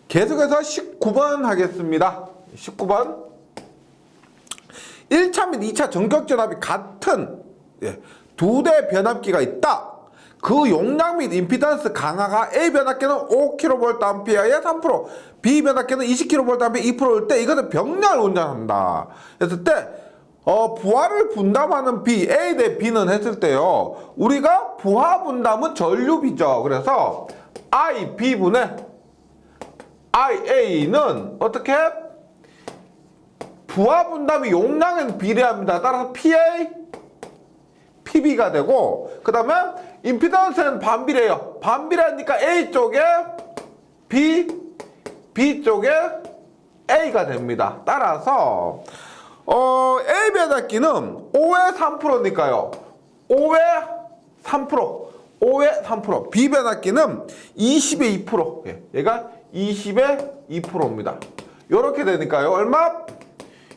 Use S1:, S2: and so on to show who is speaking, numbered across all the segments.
S1: 계속해서 19번 하겠습니다. 19번. 1차 및 2차 전격전압이 같은 두 대 변압기가 있다. 그 용량 및 임피던스 강화가 A 변압기는 5kVA의 3%, B 변압기는 20kVA 2%일 때 이것은 병렬 운전한다. 했을 때 부하를 분담하는 B, A 대 B는 했을 때요. 우리가 부하 분담은 전류비죠. 그래서 I, B분의 IA는 어떻게? 부하 분담이 용량엔 비례합니다. 따라서 PA, PB가 되고, 그 다음에 임피던스는 반비례해요. 반비례하니까 A 쪽에 B, B 쪽에 A가 됩니다. 따라서 A 변압기는 5의 3%니까요. 5의 3%, 5의 3%. B 변압기는 20의 2%. 얘가 20의 2%입니다. 이렇게 되니까요. 얼마?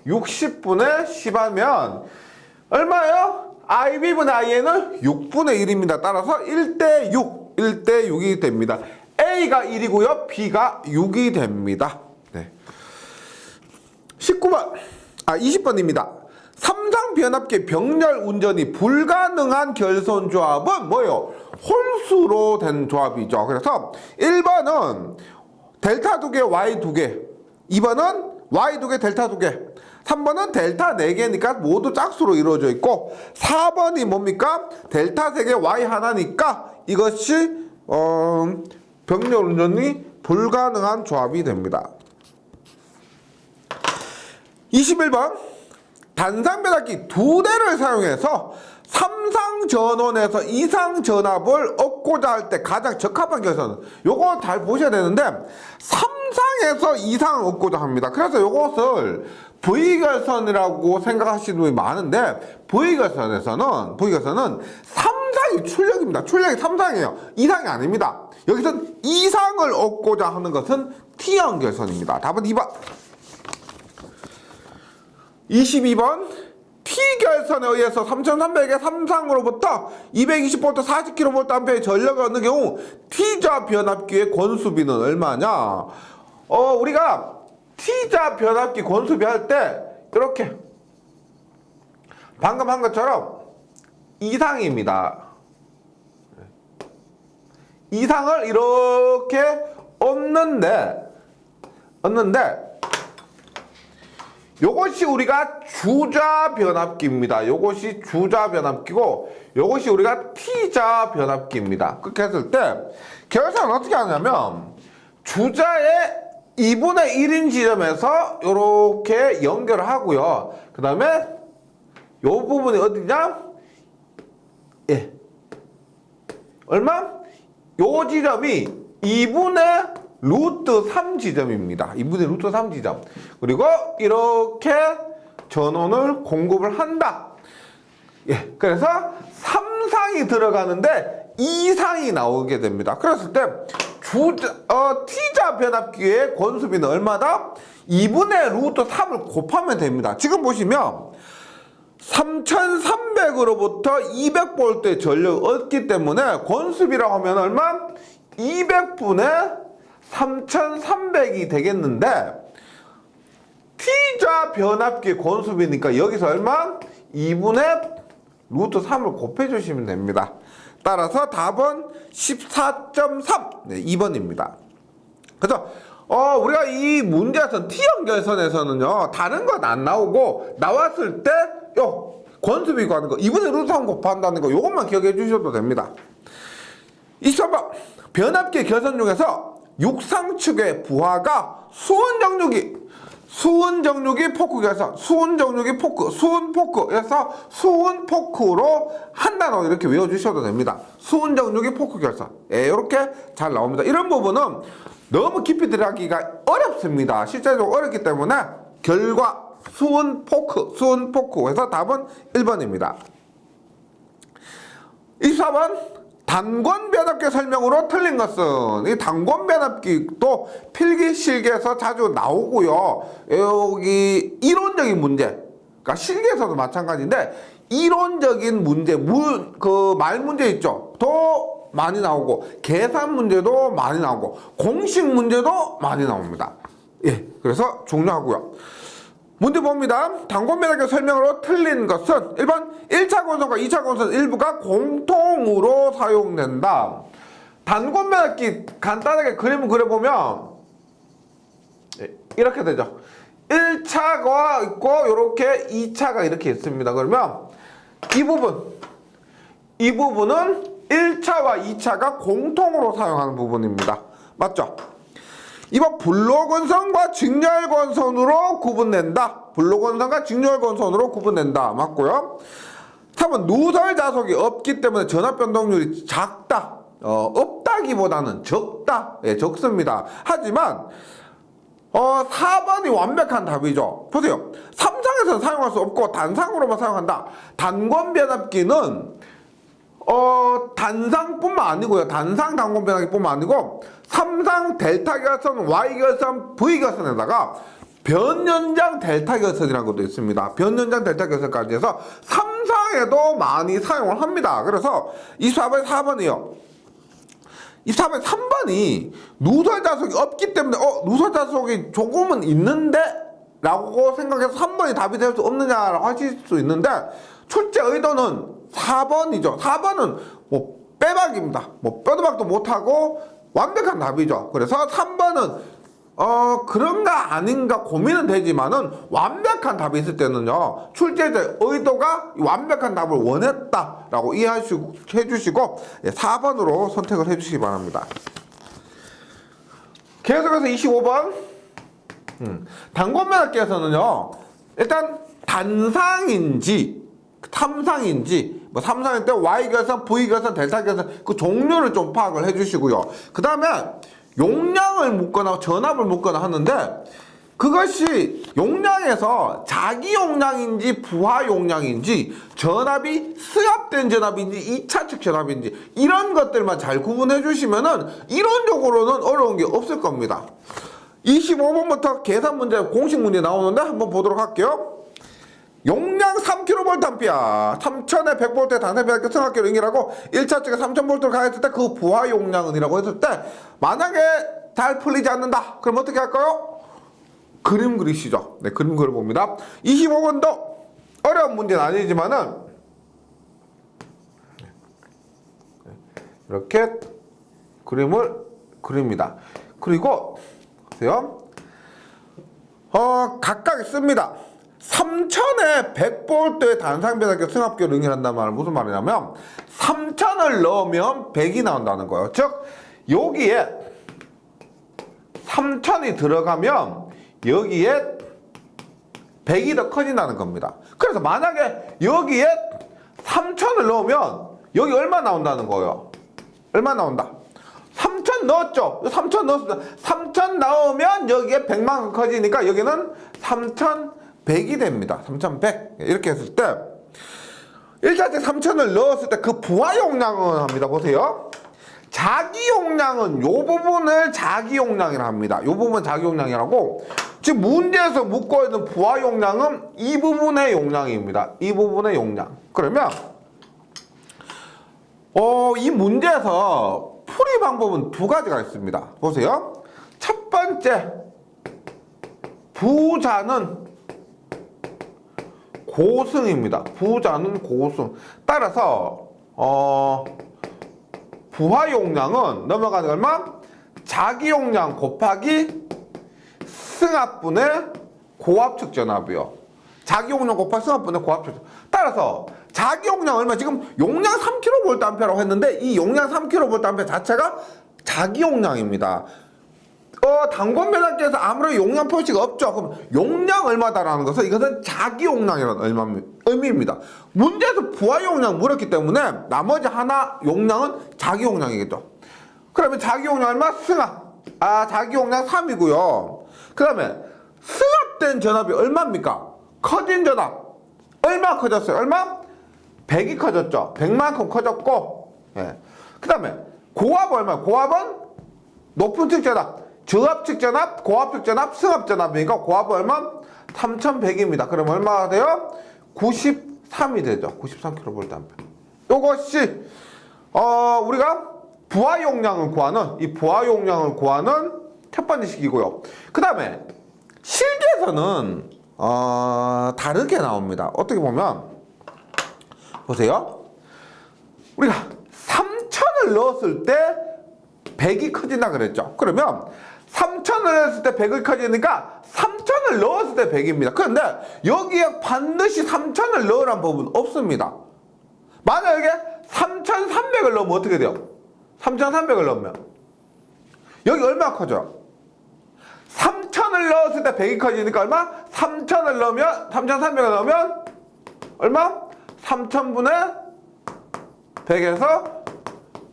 S1: 60분의 10 하면 얼마예요? IB분의 IN은 6분의 1입니다. 따라서 1대 6, 1대 6이 됩니다. A가 1이고요. B가 6이 됩니다. 네. 20번입니다. 삼상 변압기 병렬 운전이 불가능한 결선 조합은 뭐예요? 홀수로 된 조합이죠. 그래서 1번은 델타 2개, Y 2개. 2번은 Y 2개, 델타 2개. 3번은 델타 4개니까 모두 짝수로 이루어져 있고 4번이 뭡니까? 델타 3개, Y 하나니까 이것이 병렬 운전이 불가능한 조합이 됩니다. 21번 단상 변압기 2대를 사용해서 삼상 전원에서 이상 전압을 얻고자 할 때 가장 적합한 결선. 요거 잘 보셔야 되는데 삼상에서 이상을 얻고자 합니다. 그래서 요것을 V결선이라고 생각하시는 분이 많은데 V결선은 삼상이 출력입니다. 출력이 삼상이에요. 이상이 아닙니다. 여기서는 이상을 얻고자 하는 것은 T형 결선입니다. 답은 2번. 22번 T결선에 의해서 3300의 삼상으로부터 220V 40kVA의 전력을 얻는 경우 T좌 변압기의 권수비는 얼마냐? 우리가 T좌 변압기 권수비 할 때 이렇게 방금 한 것처럼 이상입니다. 이상을 이렇게 얻는데 요것이 우리가 주좌 변압기입니다. 요것이 주좌 변압기고 요것이 우리가 T좌 변압기입니다. 그렇게 했을 때 결선은 어떻게 하냐면 주좌의 2분의 1인 지점에서 요렇게 연결을 하고요. 그 다음에 요 부분이 어디냐? 얼마? 요 지점이 2분의 루트 3 지점입니다. 2분의 루트 3 지점. 그리고 이렇게 전원을 공급을 한다. 그래서 3상이 들어가는데 2상이 나오게 됩니다. 그랬을 때 T좌 변압기의 권수비는 얼마다? 2분의 루트 3을 곱하면 됩니다. 지금 보시면 3300으로부터 200V 전력을 얻기 때문에 권수비라고 하면 얼마? 200분의 3300이 되겠는데 T좌 변압기 권수비니까 여기서 얼마? 2분의 루트 3을 곱해 주시면 됩니다. 따라서 답은 14.3 2번입니다. 그래서 우리가 이 문제에서 T형 결선에서는요 다른 건 안 나오고 나왔을 때 권수비 구하는 거 2분의 루트 3 곱한다는 거 요것만 기억해 주셔도 됩니다. 23번 변압기 결선 중에서 육상측의 부하가 수은 정류기 포크 결선, 수은 정류기 포크, 수은 포크에서 수은 포크로 한단어 이렇게 외워주셔도 됩니다. 수은 정류기 포크 결선. 이렇게 잘 나옵니다. 이런 부분은 너무 깊이 들어가기가 어렵습니다. 실제적으로 어렵기 때문에 결과 수은 포크 해서 답은 1번입니다. 24번 단권 변압기 설명으로 틀린 것은 이 단권 변압기도 필기 실기에서 자주 나오고요. 여기 이론적인 문제, 그러니까 실기에서도 마찬가지인데 이론적인 문제, 말 문제 있죠. 또 많이 나오고 계산 문제도 많이 나오고 공식 문제도 많이 나옵니다. 예, 그래서 중요하고요. 문제 봅니다. 단권 매각의 설명으로 틀린 것은 1번 1차 권선과 2차 권선 일부가 공통으로 사용된다. 단권 매각기 간단하게 그림을 그려보면 이렇게 되죠. 1차가 있고 이렇게 2차가 이렇게 있습니다. 그러면 이 부분은 1차와 2차가 공통으로 사용하는 부분입니다. 맞죠? 2번 불로건선과 직렬건선으로 구분된다. 불로건선과 직렬건선으로 구분된다. 맞고요. 3번 누설자속이 없기 때문에 전압 변동률이 작다. 없다기보다는 적다. 예, 적습니다. 하지만 4번이 완벽한 답이죠. 보세요. 삼상에서는 사용할 수 없고 단상으로만 사용한다. 단권 변압기는 단상뿐만 아니고요. 단상 단권 변압기뿐만 아니고 삼상 델타 결선, Y 결선, V 결선에다가 변연장 델타 결선이라는 것도 있습니다. 변연장 델타 결선까지 해서 삼상에도 많이 사용을 합니다. 그래서 24번에 4번이요. 24번에 3번이 누설자속이 없기 때문에 누설자속이 조금은 있는데? 라고 생각해서 3번이 답이 될 수 없느냐라고 하실 수 있는데 출제 의도는 4번이죠. 4번은 뭐 빼박입니다. 뭐 뼈도박도 못하고 완벽한 답이죠. 그래서 3번은 그런가 아닌가 고민은 되지만은 완벽한 답이 있을 때는요 출제자의 의도가 완벽한 답을 원했다라고 이해해주시고 4번으로 선택을 해주시기 바랍니다. 계속해서 25번 단권 매각기에서는요 일단 단상인지 삼상인지 뭐 삼상일 때 Y 결선, V 결선, 델타 결선 그 종류를 좀 파악을 해주시고요. 그 다음에 용량을 묻거나 전압을 묻거나 하는데 그것이 용량에서 자기 용량인지 부하 용량인지 전압이 수압된 전압인지 2차측 전압인지 이런 것들만 잘 구분해 주시면은 이론적으로는 어려운 게 없을 겁니다. 25번부터 계산 문제, 공식 문제 나오는데 한번 보도록 할게요. 용량 3kVA 3000에 100V 단상배합기 승합기로 연결하고 1차 측에 3000V를 가했을 때 그 부하 용량은 이라고 했을 때 만약에 잘 풀리지 않는다 그럼 어떻게 할까요? 그림 그리시죠. 네, 그림 그려봅니다. 25번도 어려운 문제는 아니지만은 이렇게 그림을 그립니다. 그리고 보세요. 각각 있습니다. 3000에 100V의 단상배합기 승합기로 연결한다는 말은 무슨 말이냐면 3000을 넣으면 100이 나온다는 거예요. 즉 여기에 3000이 들어가면 여기에 100이 더 커진다는 겁니다. 그래서 만약에 여기에 3000을 넣으면 여기 얼마 나온다는 거예요? 얼마 나온다? 3000 넣었죠? 3000 넣었습니다. 3000 넣으면 여기에 100만큼 커지니까 여기는 3100이 됩니다. 3100 이렇게 했을 때 1차적 3000을 넣었을 때 그 부하 용량은 합니다. 보세요. 자기 용량은 요 부분을 자기 용량이라 합니다. 요 부분 자기 용량이라고 지금 문제에서 묻고 있는 부하 용량은 이 부분의 용량입니다. 이 부분의 용량. 그러면 이 문제에서 풀이 방법은 두 가지가 있습니다. 보세요. 첫 번째 부자는 고승입니다. 부자는 고승. 따라서 부하 용량은 넘어가는 게 얼마? 자기 용량 곱하기 승합분의 고압측 전압이요. 자기 용량 곱하기 승합분의 고압측 전압. 따라서 자기 용량 얼마? 지금 용량 3kVA라고 했는데 이 용량 3kVA 자체가 자기 용량입니다. 단권 배당기에서 아무런 용량 표시가 없죠. 그럼 용량 얼마다라는 것은 이것은 자기 용량이라는 의미입니다. 문제에서 부하 용량 물었기 때문에 나머지 하나 용량은 자기 용량이겠죠. 그러면 자기 용량 얼마? 승합. 자기 용량 3이고요. 그 다음에 승합된 전압이 얼마입니까? 커진 전압. 얼마 커졌어요? 얼마? 100이 커졌죠. 100만큼 커졌고. 예. 그 다음에 고압 얼마? 고압은 높은 측 전압. 저압측 전압, 고압측 전압, 승합 전압이니까 고압은 얼마? 3100입니다. 그럼 얼마가 돼요? 93이 되죠. 93kVA. 요것이 우리가 부하 용량을 구하는 이 부하 용량을 구하는 첫 번째 식이고요. 그 다음에 실기에서는 다르게 나옵니다. 어떻게 보면 보세요. 우리가 3,000을 넣었을 때 100이 커진다 그랬죠. 그러면 3,000을 넣었을 때 100이 커지니까 3,000을 넣었을 때 100입니다. 그런데 여기에 반드시 3,000을 넣으란 법은 없습니다. 만약에 3,300을 넣으면 어떻게 돼요? 3,300을 넣으면 여기 얼마 커져요? 3,000을 넣었을 때 100이 커지니까 얼마? 3,000을 넣으면 3,300을 넣으면 얼마? 3,000분의 100에서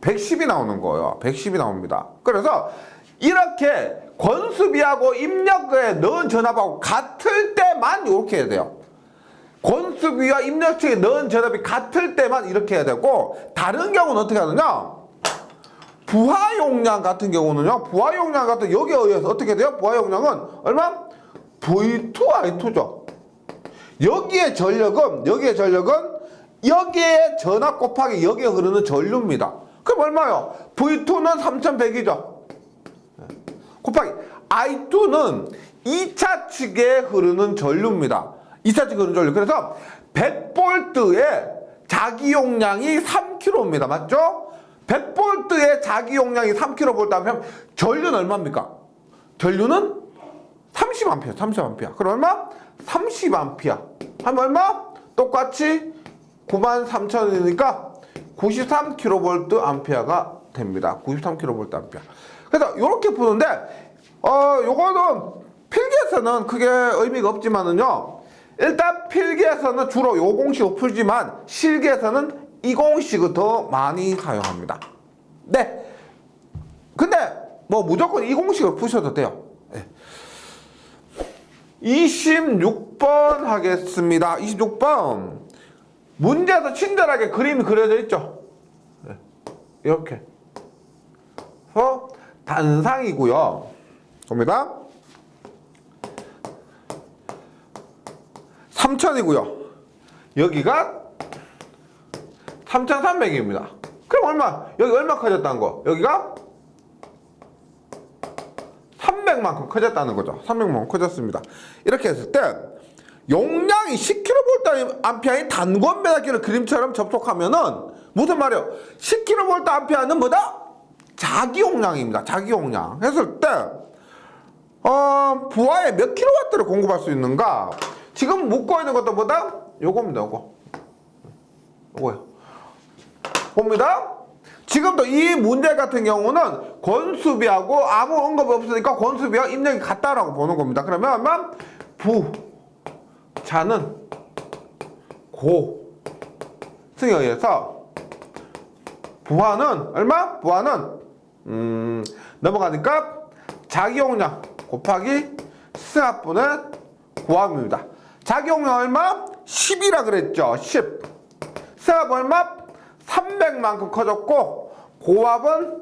S1: 110이 나오는 거예요. 110이 나옵니다. 그래서 이렇게 권수비하고 입력에 넣은 전압하고 같을 때만 이렇게 해야 돼요. 권수비와 입력측에 넣은 전압이 같을 때만 이렇게 해야 되고, 다른 경우는 어떻게 하느냐? 부하 용량 같은 경우는요, 부하 용량 같은 여기에 의해서 어떻게 돼요? 부하 용량은 얼마? V2I2죠. 여기에 전력은 여기에 전압 곱하기 여기에 흐르는 전류입니다. 그럼 얼마요? V2는 3100이죠. 곱하기 I2는 2차 측에 흐르는 전류입니다. 2차 측에 흐르는 전류. 그래서 100V의 자기 용량이 3kg입니다. 맞죠? 100V의 자기 용량이 3kV 하면 전류는 얼마입니까? 전류는 30A, 30A. 그럼 얼마? 30A. 하면 얼마? 똑같이 93,000이니까 93kVA가 됩니다. 93kVA. 그래서 이렇게 푸는데, 요거는 필기에서는 크게 의미가 없지만은요, 일단 필기에서는 주로 요 공식을 풀지만 실기에서는 이 공식을 더 많이 사용합니다. 네. 근데 뭐 무조건 이 공식을 푸셔도 돼요. 네. 26번 하겠습니다. 26번. 문제에서 친절하게 그림이 그려져 있죠. 네. 이렇게. 그래서 단상이고요. 봅니다. 3,000이고요. 여기가 3,300입니다. 그럼 얼마? 여기 얼마 커졌다는 거? 여기가 300만큼 커졌다는 거죠. 300만큼 커졌습니다. 이렇게 했을 때 용량이 10kVA인 단권 배달기를 그림처럼 접속하면은 무슨 말이에요? 10kVA는 뭐다? 자기 용량입니다. 자기 용량. 했을 때 부하에 몇 킬로와트를 공급할 수 있는가? 지금 묻고 있는 것도 보다 요겁니다. 요거요. 봅니다. 지금도 이 문제 같은 경우는 권수비하고 아무 언급이 없으니까 권수비와 입력이 같다라고 보는 겁니다. 그러면 아마 부자는 고승에 의해서 부하는 얼마? 부하는 넘어가니까 자기 용량 곱하기 승합분의 고압입니다. 자기 용량 얼마? 10이라 그랬죠. 10. 승합 얼마? 300만큼 커졌고 고압은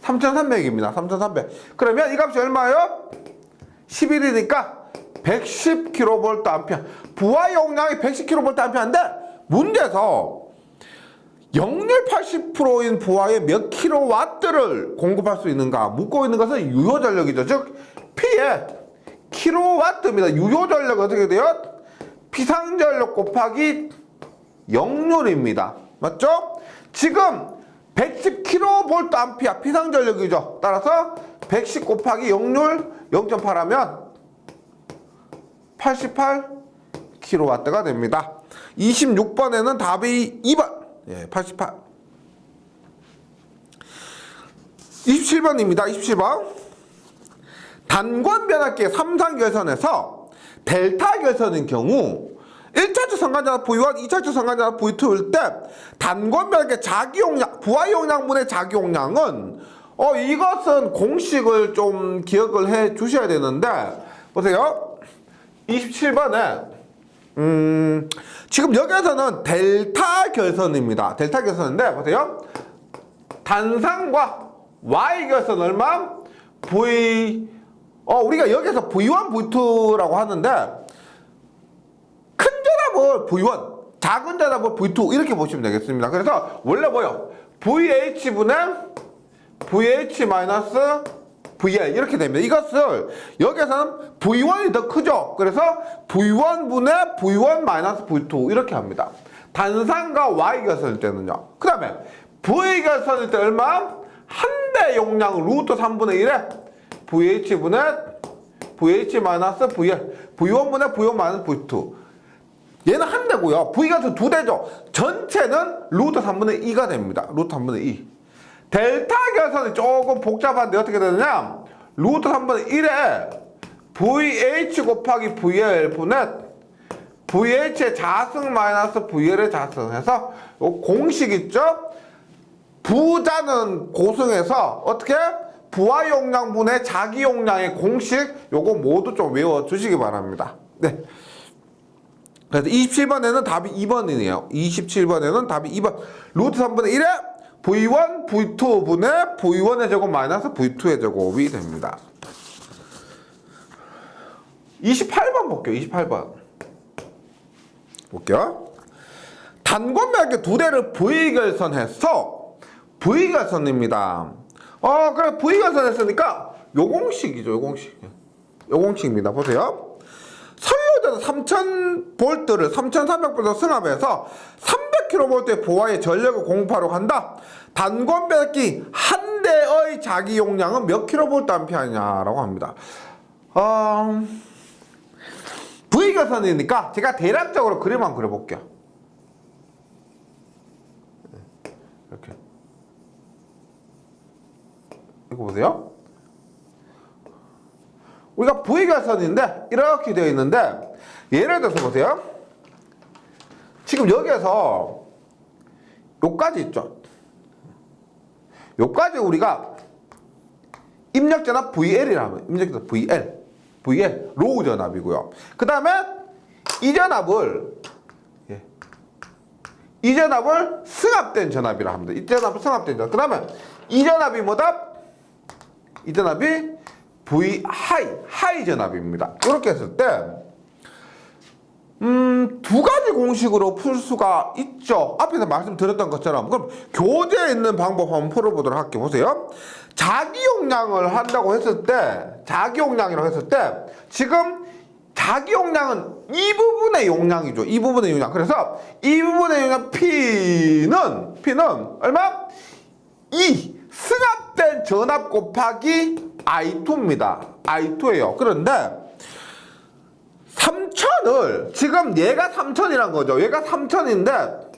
S1: 3,300입니다. 3,300. 그러면 이 값이 얼마예요? 11이니까 110kVA. 부하 용량이 110kVA인데 문제에서 역률 80%인 부하에 몇 킬로와트를 공급할 수 있는가? 묻고 있는 것은 유효전력이죠. 즉 P의 킬로와트입니다. 유효전력 어떻게 돼요? 피상전력 곱하기 역률입니다. 맞죠? 지금 110kVA 피상전력이죠. 따라서 110 곱하기 역률 0.8 하면 88kW가 됩니다. 26번에는 답이 2번. 예, 88. 27번입니다. 27번. 단권 변압기의 3상 결선에서 델타 결선인 경우 1차주 상관전압 V1, 2차주 상관전압 V2일 때 단권 변압기의 자기 용량, 부하 용량분의 자기 용량은 이것은 공식을 좀 기억을 해 주셔야 되는데 보세요. 27번에 지금 여기에서는 델타 결선입니다. 델타 결선인데 보세요. 단상과 Y 결선 얼마? 우리가 여기서 V1, V2라고 하는데 큰 전압을 V1, 작은 전압을 V2 이렇게 보시면 되겠습니다. 그래서 원래 뭐요? VH분의 VH 마이너스 VL 이렇게 됩니다. 이것을 여기에서는 V1이 더 크죠. 그래서 V1분의 V1 마이너스 V2 이렇게 합니다. 단상과 Y 결선일 때는요. 그 다음에 V 결선일 때 얼마? 한 대 용량 루트 3분의 1에 VH분의 VH 마이너스 VL V1분의 V1 마이너스 V2 얘는 한 대고요. V가 두 대죠. 전체는 루트 3분의 2가 됩니다. 루트 3분의 2. 델타 결선이 조금 복잡한데 어떻게 되느냐? 루트 3분의 1에 VH 곱하기 VL 분의 VH의 자승 마이너스 VL의 자승 해서 요 공식 있죠? 부자는 고승해서 어떻게? 부하 용량분의 자기 용량의 공식 요거 모두 좀 외워주시기 바랍니다. 네. 그래서 27번에는 답이 2번이네요. 27번에는 답이 2번. 루트 3분의 1에 V1, V2분의 V1의 제곱 마이너스 V2의 제곱이 됩니다. 28번 볼게요. 28번. 볼게요. 단권매학의 두 대를 V결선해서 V결선입니다. 그래 V결선 했으니까 요 공식이죠. 요 공식. 요 공식입니다. 보세요. 선로전 3000V를 3300V 승합해서 300kV의 보아의 전력을 공급하려고 한다. 단권배기 한 대의 자기 용량은 몇 kVA냐라고 합니다. V결선이니까 제가 대략적으로 그림만 그려볼게요. 이렇게. 이거 보세요. 우리가 V결선인데 이렇게 되어 있는데 예를 들어서 보세요. 지금 여기에서 요까지 있죠. 요까지 우리가 입력전압 VL이라면 입력전압 VL 로우 전압이고요. 그 다음에 이 전압을 승합된 전압이라 합니다. 이 전압을 승합된 전압. 그 다음에 이 전압이 뭐다? 이 전압이 V 하이 전압입니다. 이렇게 했을 때 두 가지 공식으로 풀 수가 있죠. 앞에서 말씀드렸던 것처럼. 그럼 교재에 있는 방법 한번 풀어보도록 할게요. 보세요. 자기 용량을 한다고 했을 때, 자기 용량이라고 했을 때, 지금 자기 용량은 이 부분의 용량이죠. 이 부분의 용량. 그래서 이 부분의 용량 P는 얼마? 2 승합된 전압 곱하기 I2입니다. I2예요. 그런데 3000을 지금 얘가 3000이란 거죠. 얘가 3000인데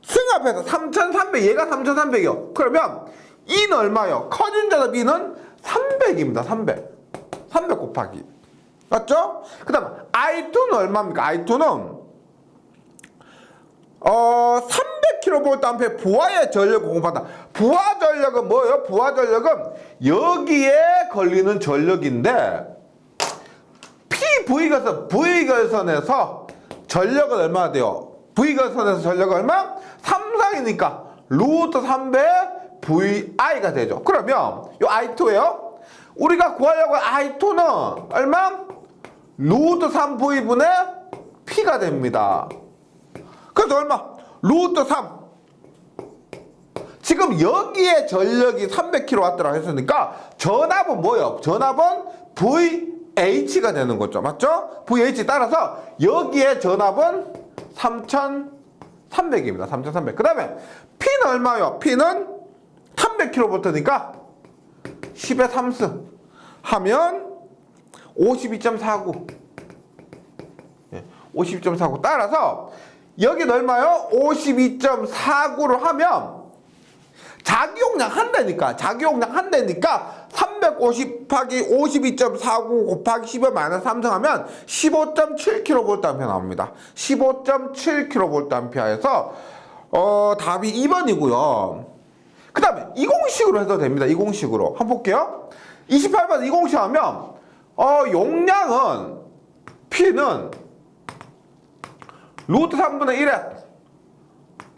S1: 승합해서 3300 얘가 3300이요. 그러면 E는 얼마요? 커진 전압 E는 300입니다. 300 곱하기 맞죠? 그 다음 I2는 얼마입니까? I2는 300kVA 부하의 전력을 공급한다. 부하 전력은 뭐예요? 부하 전력은 여기에 걸리는 전력인데 V결선에서 전력은 얼마나 돼요? V결선에서 전력은 얼마? 3상이니까 루트 3배 VI가 되죠. 그러면 요 I2예요. 우리가 구하려고 I2는 얼마? 루트 3V분의 P가 됩니다. 그래서 얼마? 루트 3. 지금 여기에 전력이 300kW라고 했으니까 전압은 뭐예요? 전압은 VH가 되는 거죠. 맞죠? VH 따라서 여기에 전압은 3300입니다. 3300. 그 다음에 P는 얼마요? P는 300kV니까 10의 3승 하면 52.49. 52.49. 따라서 여기는 얼마요? 52.49를 하면 자기 용량 한 대니까 350 곱하기 52.49 곱하기 10을 마이너스 3승 하면 15.7kVA 나옵니다. 15.7kVA에서 답이 2번이고요. 그 다음에 이 공식으로 해도 됩니다. 이 공식으로 한번 볼게요. 28번 이 공식 하면 용량은 P는 루트 3분의 1에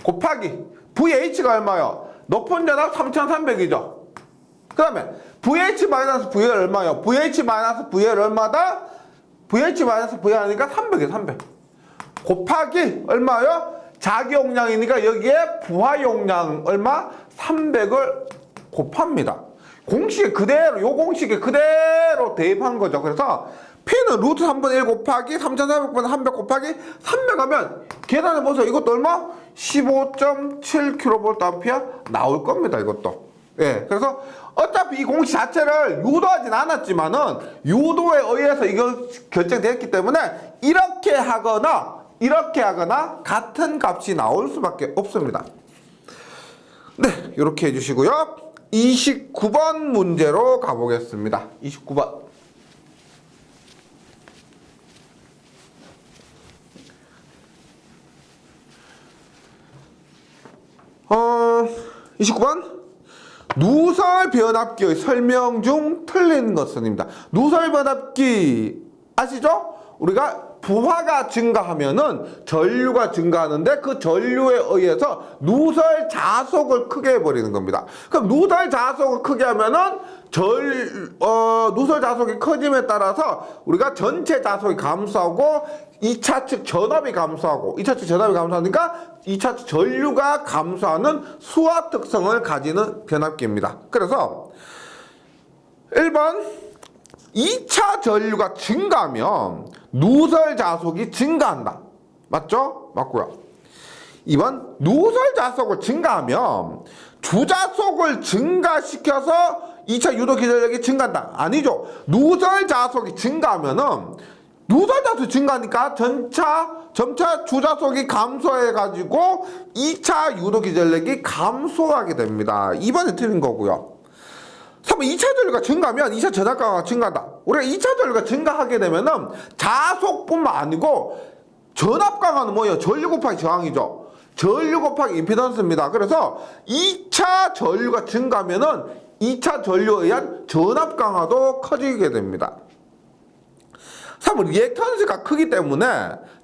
S1: 곱하기 VH가 얼마요? 높은 전압 3300이죠. 그 다음에 VH-VL 얼마요? VH-VL 얼마다? VH-VL 하니까 300이에요. 300 곱하기 얼마요? 자기 용량이니까 여기에 부하 용량 얼마? 300을 곱합니다. 공식에 그대로, 요 공식에 그대로 대입한 거죠. 그래서 P는 루트 3분의 1 곱하기 3,400분의 300 곱하기 300 하면 계산해 보세요. 이것도 얼마? 15.7kVA 나올 겁니다. 이것도. 예. 그래서 어차피 이 공식 자체를 유도하진 않았지만은 유도에 의해서 이거 결정되었기 때문에 이렇게 하거나 같은 값이 나올 수밖에 없습니다. 네. 이렇게 해주시고요. 29번 문제로 가보겠습니다. 29번. 29번. 누설 변압기의 설명 중 틀린 것은입니다. 누설 변압기 아시죠? 우리가 부하가 증가하면은 전류가 증가하는데 그 전류에 의해서 누설 자속을 크게 해버리는 겁니다. 그럼 누설 자속을 크게 하면은 누설 자속이 커짐에 따라서 우리가 전체 자속이 감소하고 2차 측 전압이 감소하고 2차 측 전압이 감소하니까 2차 측 전류가 감소하는 수화 특성을 가지는 변압기입니다. 그래서 1번 2차 전류가 증가하면 누설 자속이 증가한다. 맞죠? 맞고요. 2번 누설 자속을 증가하면 주자속을 증가시켜서 2차 유도 기전력이 증가한다. 아니죠. 누설 자속이 증가하면은 누설 자속이 증가하니까 점차 주자속이 감소해가지고 2차 유도 기전력이 감소하게 됩니다. 2번이 틀린 거고요. 3번 2차 전류가 증가하면 2차 전압 강화가 증가한다. 우리가 2차 전류가 증가하게 되면은 자속뿐만 아니고 전압 강화는 뭐예요? 전류 곱하기 저항이죠. 전류 곱하기 임피던스입니다. 그래서 2차 전류가 증가하면은 2차 전류에 의한 전압 강화도 커지게 됩니다. 3번 리액턴스가 크기 때문에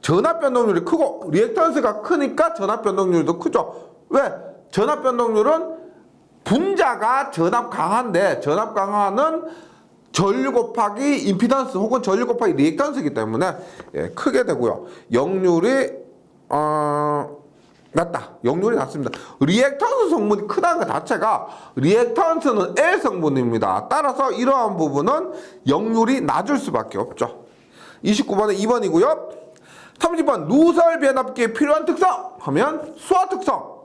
S1: 전압 변동률이 크고 리액턴스가 크니까 전압 변동률도 크죠. 왜? 전압 변동률은 분자가 전압 강한데 전압 강화는 전류 곱하기 임피던스 혹은 전류 곱하기 리액턴스이기 때문에 크게 되고요. 역률이 낮다. 역률이 낮습니다. 리액턴스 성분이 크다는 것 자체가 리액턴스는 L 성분입니다. 따라서 이러한 부분은 역률이 낮을 수밖에 없죠. 29번은 2번이고요. 30번 누설 변압기에 필요한 특성 하면 수화 특성.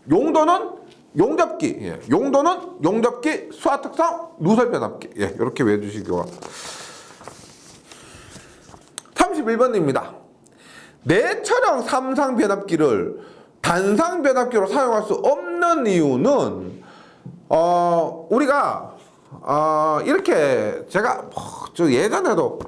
S1: 용도는 용접기. 용도는 용접기, 수화 특성, 누설 변압기. 이렇게 외워주시고요. 31번입니다. 내철형 삼상 변압기를 단상 변압기로 사용할 수 없는 이유는 우리가 이렇게 제가 저 예전에도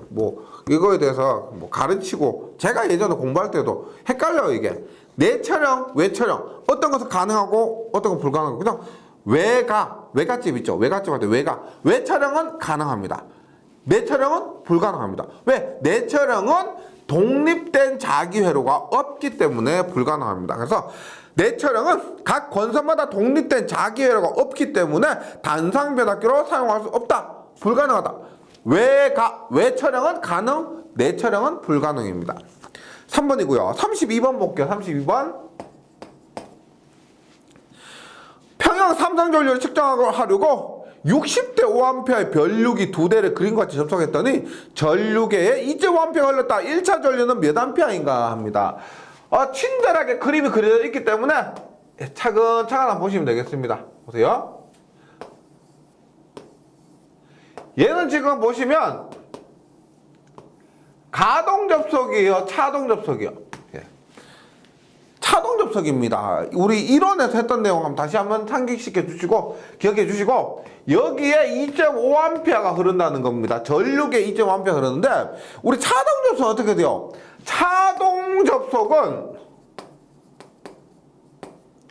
S1: 이거에 대해서 가르치고 제가 예전에 공부할 때도 헷갈려요. 이게 내철형, 외철형 어떤 것은 가능하고 어떤 건 불가능하고 그냥 외갓집 있죠. 외갓집 할 때 외철형은 가능합니다. 내철형은 불가능합니다. 왜? 내철형은 독립된 자기회로가 없기 때문에 불가능합니다. 그래서 내철형은 각 권선마다 독립된 자기회로가 없기 때문에 단상 변압기로 사용할 수 없다. 불가능하다. 외철형은 가능, 내철형은 불가능입니다. 3번이고요. 32번 볼게요. 32번. 평형 삼상 전류를 측정하려고 60대 5A의 변류기 2대를 그림과 같이 접속했더니 전류계에 2.5A 흘렀다. 1차 전류는 몇 A인가 합니다. 친절하게 그림이 그려져 있기 때문에 차근차근 한번 보시면 되겠습니다. 보세요. 얘는 지금 보시면 가동 접속이에요? 차동 접속이요? 차동 접속입니다. 우리 이론에서 했던 내용 한번 다시 한번 상기시켜 주시고 기억해 주시고 여기에 2.5A가 흐른다는 겁니다. 전류계 2.5A 흐르는데 우리 차동 접속은 어떻게 돼요? 차동 접속은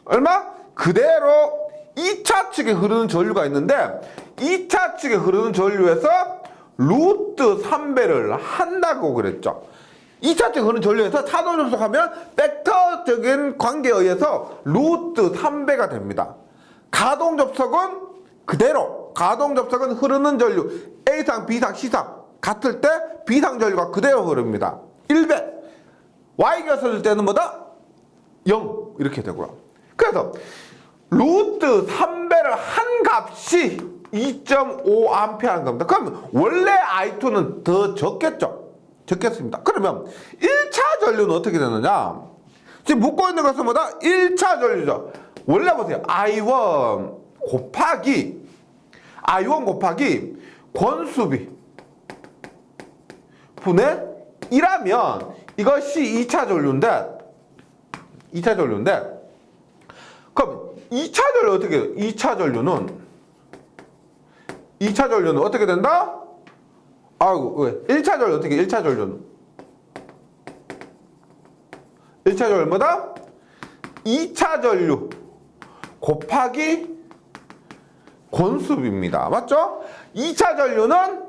S1: 얼마? 그대로 2차 측에 흐르는 전류가 있는데 2차 측에 흐르는 전류에서 루트 3배를 한다고 그랬죠. 2차 측 흐르는 전류에서 차동 접속하면 벡터적인 관계에 의해서 루트 3배가 됩니다. 가동 접속은 그대로 가동 접속은 흐르는 전류 A상, B상, C상 같을 때 B상 전류가 그대로 흐릅니다. 1배 Y격을 때는 뭐다? 0 이렇게 되고요. 그래서 루트 3배를 한 값이 2.5A라는 겁니다. 그럼 원래 I2는 더 적겠죠? 적겠습니다. 그러면 1차 전류는 어떻게 되느냐? 지금 묻고 있는 것은 뭐다? 1차 전류죠. 원래 보세요. I1 곱하기 권수비 분의 1하면 이것이 2차 전류인데 그럼 2차 전류 어떻게 해요? 2차 전류는 어떻게 된다? 아이고 왜? 1차 전류 어떻게 해? 1차 전류 뭐다? 2차 전류 곱하기 권수비입니다. 맞죠? 2차 전류는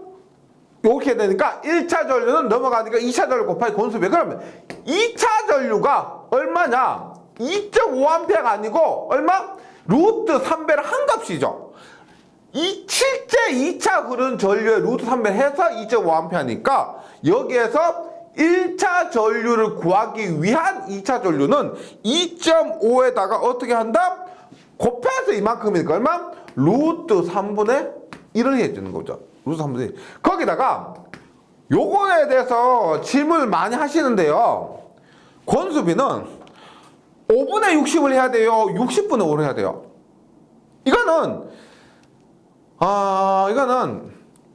S1: 이렇게 되니까 1차 전류는 넘어가니까 2차 전류 곱하기 권수비. 그러면 2차 전류가 얼마냐? 2.5A가 아니고 얼마? 루트 3배를 한 값이죠. 실제 2차 흐른 전류의 루트 3배를 해서 2.5A니까 여기에서 1차 전류를 구하기 위한 2차 전류는 2.5에다가 어떻게 한다? 곱해서 이만큼이니까 얼마? 루트 3분의 1을 해주는 거죠. 루트 3분의 1. 거기다가 요거에 대해서 질문을 많이 하시는데요. 권수비는 5분의 60을 해야 돼요? 60분의 5를 해야 돼요? 이거는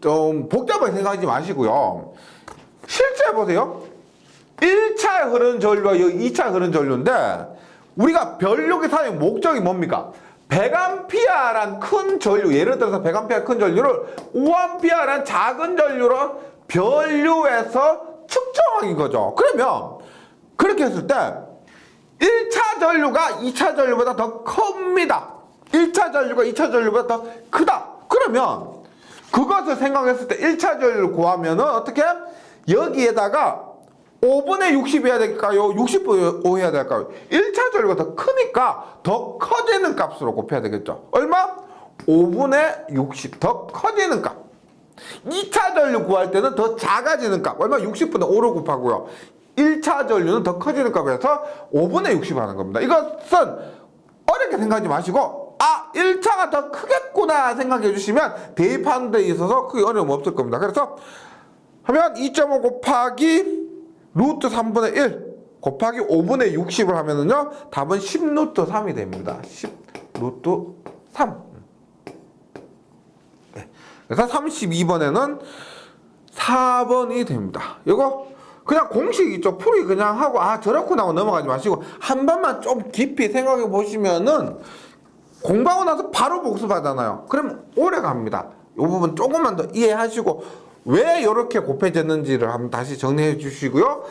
S1: 좀 복잡하게 생각하지 마시고요. 실제 보세요. 1차 흐른 전류와 2차 흐른 전류인데 우리가 변력의 사용 목적이 뭡니까? 100A란 큰 전류, 예를 들어서 100A 큰 전류를 5A란 작은 전류로 변류해서 측정하는 거죠. 그러면 그렇게 했을 때 1차 전류가 2차 전류보다 더 큽니다. 1차 전류가 2차 전류보다 더 크다. 그러면 그것을 생각했을 때 1차 전류를 구하면은 어떻게? 여기에다가 5분의 60 해야 될까요? 60분의 5 해야 될까요? 1차 전류가 더 크니까 더 커지는 값으로 곱해야 되겠죠. 얼마? 5분의 60 더 커지는 값. 2차 전류 구할 때는 더 작아지는 값. 얼마? 60분의 5로 곱하고요. 1차 전류는 더 커지는 값에서 5분의 60 하는 겁니다. 이것은 어렵게 생각하지 마시고 1차가 더 크겠구나 생각해 주시면 대입하는 데 있어서 크게 어려움 없을 겁니다. 그래서 하면 2.5 곱하기 루트 3분의 1 곱하기 5분의 60을 하면은요 답은 10 루트 3이 됩니다. 10 루트 3. 네. 그래서 32번에는 4번이 됩니다. 이거 그냥 공식 있죠. 풀이 그냥 하고 저렇구나 하고 넘어가지 마시고 한 번만 좀 깊이 생각해 보시면은 공부하고 나서 바로 복습하잖아요. 그럼 오래 갑니다. 이 부분 조금만 더 이해하시고 왜 이렇게 곱해졌는지를 한번 다시 정리해 주시고요.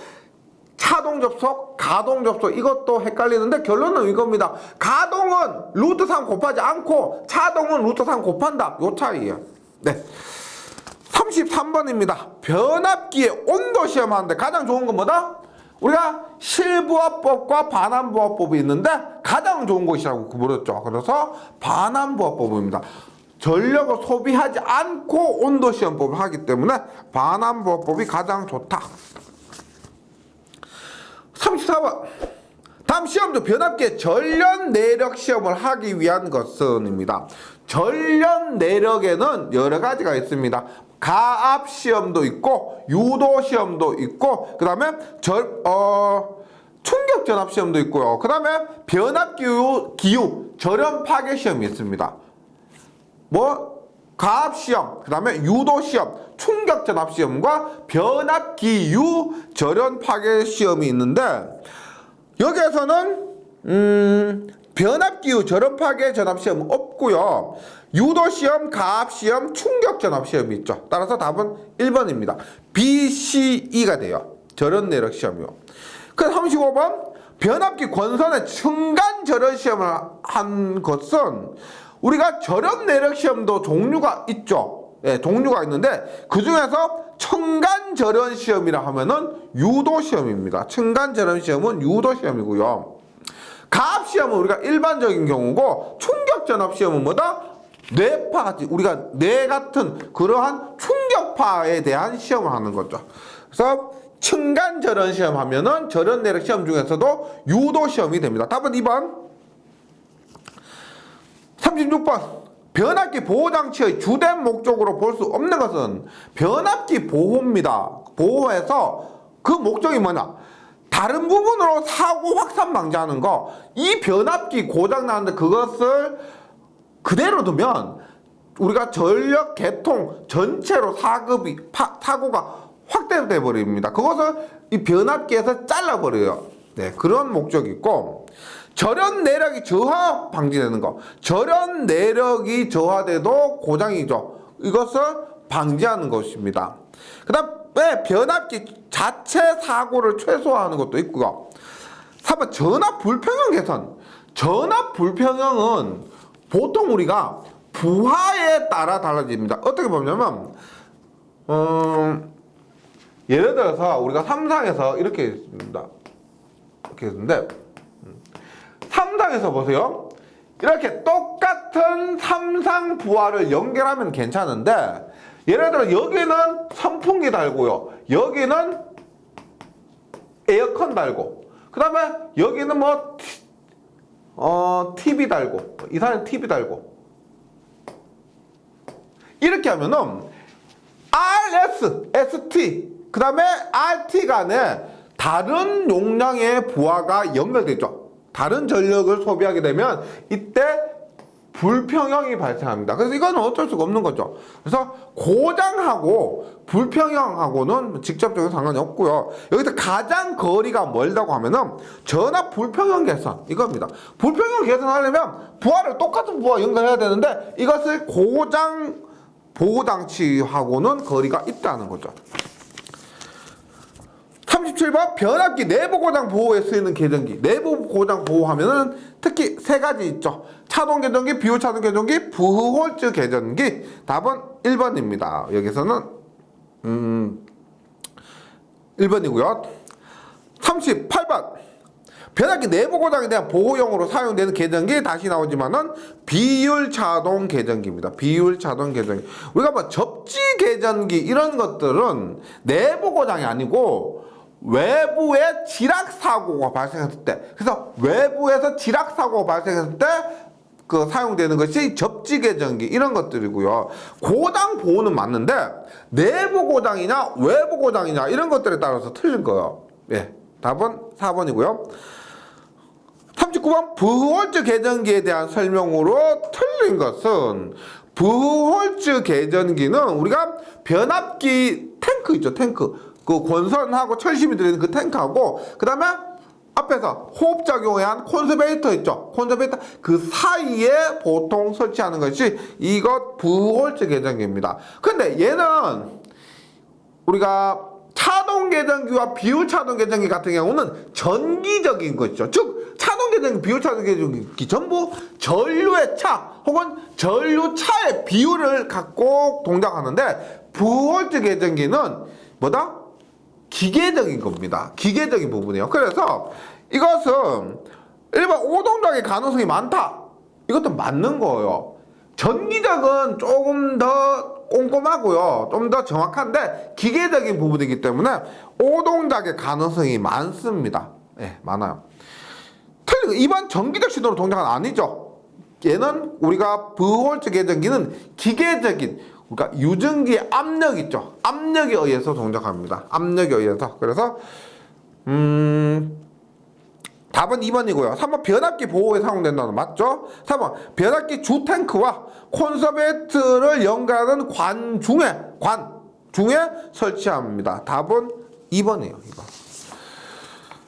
S1: 차동 접속, 가동 접속 이것도 헷갈리는데 결론은 이겁니다. 가동은 루트 3 곱하지 않고 차동은 루트 3 곱한다. 요 차이예요. 네. 33번입니다. 변압기의 온도 시험하는데 가장 좋은 건 뭐다? 우리가 실부하법과 반환부하법이 있는데 가장 좋은 것이라고 부르죠. 그래서 반환부하법입니다. 전력을 소비하지 않고 온도시험법을 하기 때문에 반환부하법이 가장 좋다. 34번. 다음 시험도 변압기의 전력 내력 시험을 하기 위한 것은입니다. 전력 내력에는 여러 가지가 있습니다. 가압 시험도 있고 유도 시험도 있고 그 다음에 충격 전압 시험도 있고요. 그 다음에 변압 기유 절연 파괴 시험이 있습니다. 가압 시험, 그 다음에 유도 시험, 충격 전압 시험과 변압 기유 절연 파괴 시험이 있는데 여기에서는 변압 기유 절연 파괴 전압 시험은 없고요. 유도 시험, 가압 시험, 충격 전압 시험이 있죠. 따라서 답은 1번입니다. B, C, E가 돼요. 절연 내력 시험이요. 그 35번 변압기 권선의 층간 절연 시험을 한 것은 우리가 절연 내력 시험도 종류가 있죠. 예, 종류가 있는데 그 중에서 층간 절연 시험이라 하면은 유도 시험입니다. 층간 절연 시험은 유도 시험이고요. 가압 시험은 우리가 일반적인 경우고 충격 전압 시험은 뭐다? 뇌파 같이 우리가 뇌 같은 그러한 충격파에 대한 시험을 하는 거죠. 그래서 층간 절연 시험 하면은 절연 내력 시험 중에서도 유도 시험이 됩니다. 답은 2번. 36번. 변압기 보호장치의 주된 목적으로 볼 수 없는 것은 변압기 보호입니다. 보호해서 그 목적이 뭐냐? 다른 부분으로 사고 확산 방지하는 거. 이 변압기 고장 나는데 그것을 그대로 두면 우리가 전력 개통 전체로 사고가 확대돼 버립니다. 그것을 이 변압기에서 잘라버려요. 네, 그런 목적이 있고, 절연 내력이 저하 방지되는 거. 절연 내력이 저하돼도 고장이죠. 이것을 방지하는 것입니다. 그 다음에 변압기 자체 사고를 최소화하는 것도 있고요. 3번 전압 불평형 개선. 전압 불평형은 보통 우리가 부하에 따라 달라집니다. 어떻게 보냐면 예를 들어서 우리가 삼상에서 이렇게 있습니다. 이렇게 있는데 삼상에서 보세요. 이렇게 똑같은 삼상 부하를 연결하면 괜찮은데, 예를 들어 여기는 선풍기 달고요, 여기는 에어컨 달고, 그 다음에 여기는 뭐 TV 달고, 이 사람은 TV 달고, 이렇게 하면은 RS, ST, 그 다음에 RT 간에 다른 용량의 부하가 연결되죠. 다른 전력을 소비하게 되면 이때 불평형이 발생합니다. 그래서 이건 어쩔 수가 없는 거죠. 그래서 고장하고 불평형하고는 직접적인 상관이 없고요. 여기서 가장 거리가 멀다고 하면은 전압 불평형 개선, 이겁니다. 불평형 개선하려면 부하를 똑같은 부하 연결해야 되는데 이것을 고장 보호장치하고는 거리가 있다는 거죠. 37번 변압기 내부 고장 보호에 쓰이는 개전기. 내부 고장 보호하면은 특히 세 가지 있죠. 차동 개전기, 비유 차동 개전기, 부홀즈 개전기. 답은 1번입니다. 여기서는 1번이고요. 38번 변압기 내부 고장에 대한 보호용으로 사용되는 개전기, 다시 나오지만은 비율 차동 개전기입니다. 비율 차동 개전기. 우리가 뭐 접지 개전기 이런 것들은 내부 고장이 아니고 외부에 지락 사고가 발생했을 때, 그래서 외부에서 지락 사고가 발생했을 때 그 사용되는 것이 접지 개전기 이런 것들이고요. 고장 보호는 맞는데 내부 고장이냐 외부 고장이냐 이런 것들에 따라서 틀린 거예요. 예, 답은 4번이고요. 39번 부홀즈 개전기에 대한 설명으로 틀린 것은, 부홀즈 개전기는 우리가 변압기 탱크 있죠, 탱크. 그 권선하고 철심이 들어있는 그 탱크하고, 그 다음에 앞에서 호흡작용에 한 콘서베이터 있죠, 콘서베이터 그 사이에 보통 설치하는 것이 이것 부홀즈 개전기입니다. 근데 얘는 우리가 차동 개전기와 비유 차동 개전기 같은 경우는 전기적인 것이죠. 즉 차동 개전기, 비유 차동 개전기 전부 전류의 차 혹은 전류차의 비율을 갖고 동작하는데, 부홀즈 개전기는 뭐다? 기계적인 겁니다. 기계적인 부분이에요. 그래서 이것은 일반 오동작의 가능성이 많다. 이것도 맞는 거예요. 전기적은 조금 더 꼼꼼하고요, 좀 더 정확한데 기계적인 부분이기 때문에 오동작의 가능성이 많습니다. 예, 많아요. 틀린 거, 이번 전기적 신호로 동작은 아니죠. 얘는 우리가 부홀즈 개전기는 기계적인, 그러니까 유증기의 압력 있죠, 압력에 의해서 동작합니다. 압력에 의해서. 그래서 답은 2번이고요. 3번 변압기 보호에 사용된다는 맞죠? 4번 변압기 주 탱크와 콘서베이트를 연결하는 관 중에 설치합니다. 답은 2번이에요. 2번.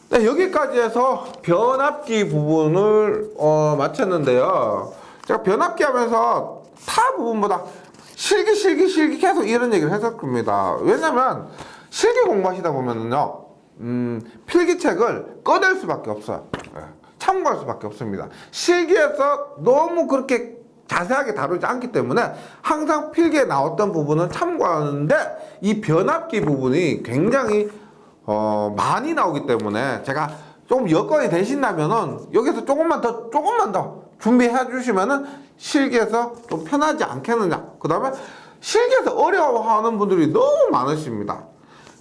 S1: 네, 여기까지 해서 변압기 부분을 마쳤는데요. 제가 변압기 하면서 타 부분보다 실기 계속 이런 얘기를 했을 겁니다. 왜냐면 실기 공부하시다 보면은요, 필기책을 꺼낼 수밖에 없어요. 참고할 수밖에 없습니다. 실기에서 너무 그렇게 자세하게 다루지 않기 때문에 항상 필기에 나왔던 부분은 참고하는데, 이 변압기 부분이 굉장히 많이 나오기 때문에 제가 좀 여건이 되신다면은 여기서 조금만 더 준비해 주시면은 실기에서 좀 편하지 않겠느냐. 그 다음에 실기에서 어려워하는 분들이 너무 많으십니다.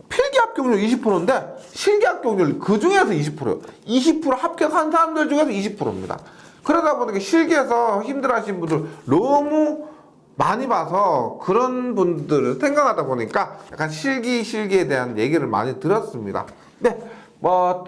S1: 필기 합격률 20%인데 실기 합격률 그 중에서 20%예요. 20% 합격한 사람들 중에서 20%입니다. 그러다 보니까 실기에서 힘들어하시는 분들 너무 많이 봐서 그런 분들을 생각하다 보니까 약간 실기에 대한 얘기를 많이 들었습니다. 네, 뭐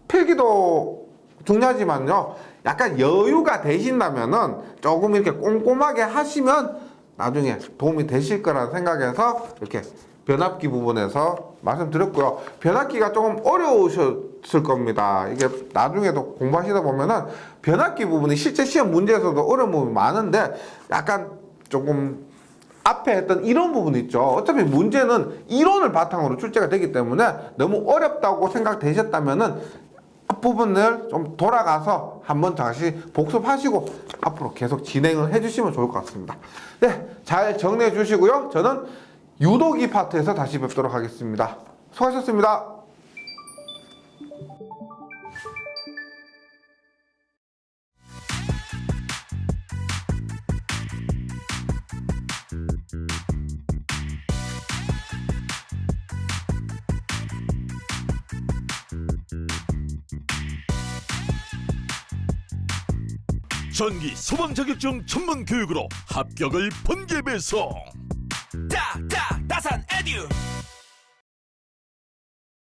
S1: 필기도 중요하지만요. 약간 여유가 되신다면은 조금 이렇게 꼼꼼하게 하시면 나중에 도움이 되실 거라는 생각에서 이렇게 변압기 부분에서 말씀드렸고요. 변압기가 조금 어려우셨을 겁니다. 이게 나중에도 공부하시다 보면은 변압기 부분이 실제 시험 문제에서도 어려운 부분이 많은데 약간 조금 앞에 했던 이런 부분 있죠. 어차피 문제는 이론을 바탕으로 출제가 되기 때문에 너무 어렵다고 생각되셨다면은 앞부분을 좀 돌아가서 한번 다시 복습하시고 앞으로 계속 진행을 해주시면 좋을 것 같습니다. 네, 잘 정리해 주시고요. 저는 유도기 파트에서 다시 뵙도록 하겠습니다. 수고하셨습니다.
S2: 전기 소방 자격증 전문 교육으로 합격을 번개 배송.
S3: 다산 에듀